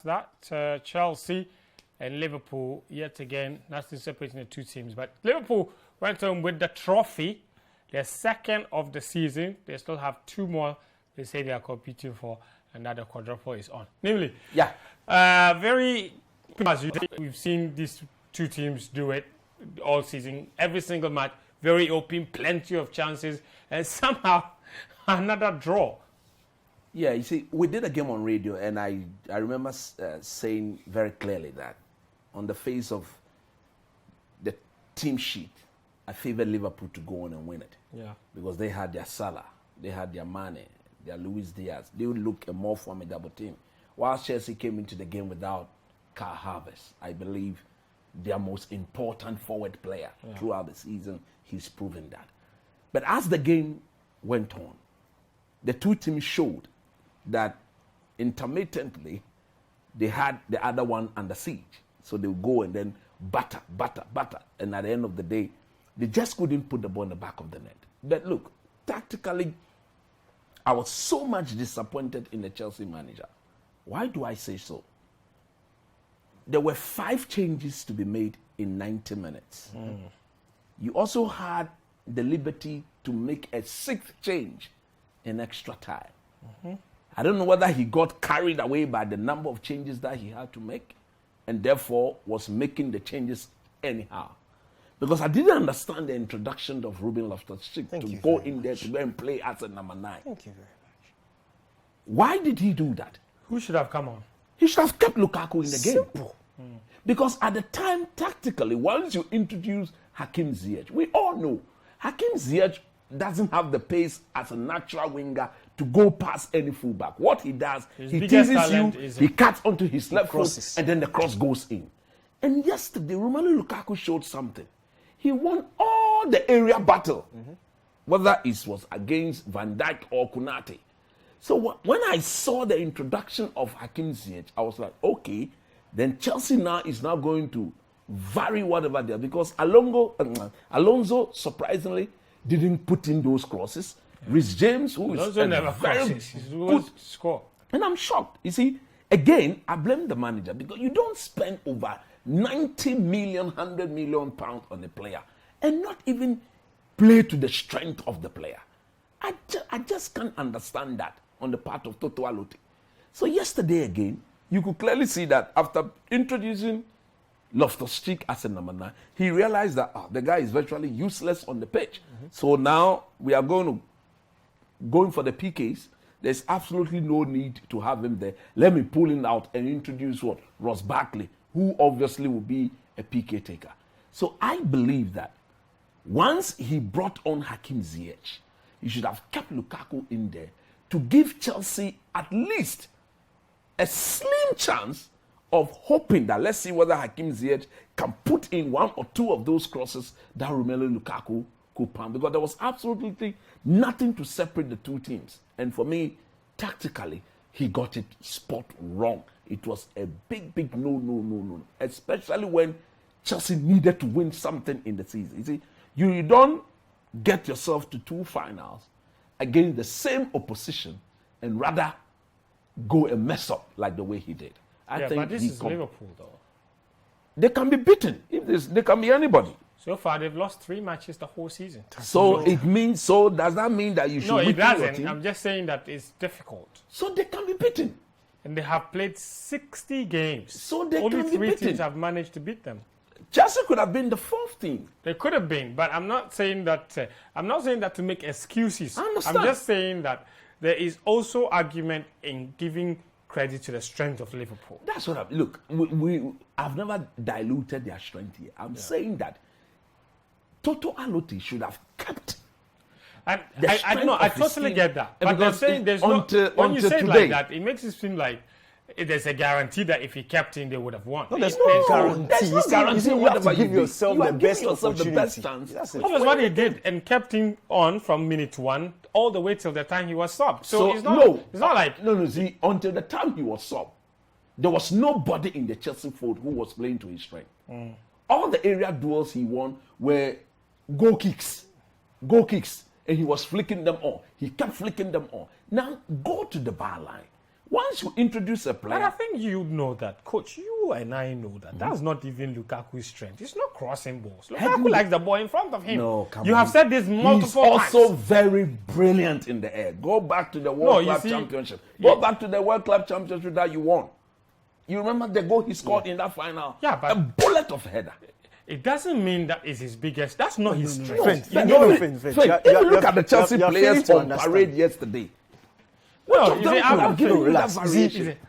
that Chelsea and Liverpool, yet again, nothing separating the two teams. But Liverpool went home with the trophy, their second of the season. They still have two more they say they are competing for, and that the quadruple is on. Nimley, we've seen these two teams do it all season, every single match, very open, plenty of chances, and somehow another draw. Yeah, you see, we did a game on radio, and I remember saying very clearly that on the face of the team sheet, I favored Liverpool to go on and win it. Yeah. Because they had their Salah, they had their Mane, their Luis Diaz. They would look a more formidable team. While Chelsea came into the game without Kai Havertz, I believe their most important forward player throughout the season, he's proven that. But as the game went on, the two teams showed that intermittently they had the other one under siege. So they would go and then batter. And at the end of the day, they just couldn't put the ball in the back of the net. But look, tactically, I was so much disappointed in the Chelsea manager. Why do I say so? There were 5 changes to be made in 90 minutes. You also had the liberty to make a 6th change in extra time. I don't know whether he got carried away by the number of changes that he had to make and therefore was making the changes anyhow. Because I didn't understand the introduction of Ruben Loftus-Cheek to go in there to go and play as a number 9. Thank you very much. Why did he do that? Who should have come on? He should have kept Lukaku in the Simple. game. Because at the time, tactically, once you introduce Hakim Ziyech, we all know Hakim Ziyech doesn't have the pace as a natural winger to go past any fullback. What he does, he teases you, he cuts onto his left foot, and then the cross goes in. And yesterday, Romelu Lukaku showed something. He won all the area battle, whether it was against Van Dijk or Konate. So when I saw the introduction of Hakim Ziyech, I was like, okay, then Chelsea now is now going to vary whatever they are, because Alonso surprisingly didn't put in those crosses. Rhys James, who is never crosses, he's good score. And I'm shocked. You see, again, I blame the manager, because you don't spend over 90 million, 100 million pounds on a player and not even play to the strength of the player. I just can't understand that on the part of Toto Alote. So yesterday again, you could clearly see that after introducing Loftus-Cheek as a number 9, he realized that the guy is virtually useless on the pitch. So now we are going for the PKs. There's absolutely no need to have him there. Let me pull him out and introduce Ross Barkley, who obviously will be a PK taker. So I believe that once he brought on Hakim Ziyech, he should have kept Lukaku in there to give Chelsea at least a slim chance of hoping that, let's see whether Hakim Ziyech can put in 1 or 2 of those crosses that Romelu Lukaku could pound, because there was absolutely nothing to separate the two teams. And for me, tactically, he got it spot wrong. It was a big no. Especially when Chelsea needed to win something in the season. You see, you don't get yourself to 2 finals against the same opposition and rather go and mess up like the way he did. I think but this is Liverpool, though. They can be beaten. They can be anybody. So far, they've lost 3 matches the whole season. So does that mean that you should No, it doesn't. your team? I'm just saying that it's difficult. So they can be beaten. And they have played 60 games. So they Only can be 3 beaten. teams have managed to beat them. Chelsea could have been the 4th team. They could have been, but I'm not saying that. I'm not saying that to make excuses. I understand. I'm just saying that there is also argument in giving credit to the strength of Liverpool. That's what I've never diluted their strength here. I'm saying that Toto Alote should have kept. And I totally get that. But I'm saying there's when you say it today, like that, it makes it seem like there's a guarantee that if he kept in, they would have won. No, there's no guarantee. There's no guarantee. You have to give yourself the best opportunity. chance. That's That was what he did, and kept him on from minute 1 all the way till the time he was subbed. So it's not like see, until the time he was subbed, there was nobody in the Chelsea fold who was playing to his strength. All the area duels he won were goal kicks, and he was flicking them on. He kept flicking them on. Now go to the bar line. Once you introduce a But I player, think you know that, coach. You and I know that. That's not even Lukaku's strength. It's not crossing balls. Lukaku likes the ball in front of him. No, come you on. have said this he's multiple times. also very brilliant in the air. Go back to the World you Club see- Championship. Go back to the World Club Championship that you won. You remember the goal he scored in that final? Yeah, but- a bullet of header. It doesn't mean that is his biggest. That's not his strength. Vince, If no, you Vince. if You are- you you are- look at the Chelsea you are failing players to on understand. parade yesterday, No, of you them see, could have I'm given you that relax. variation?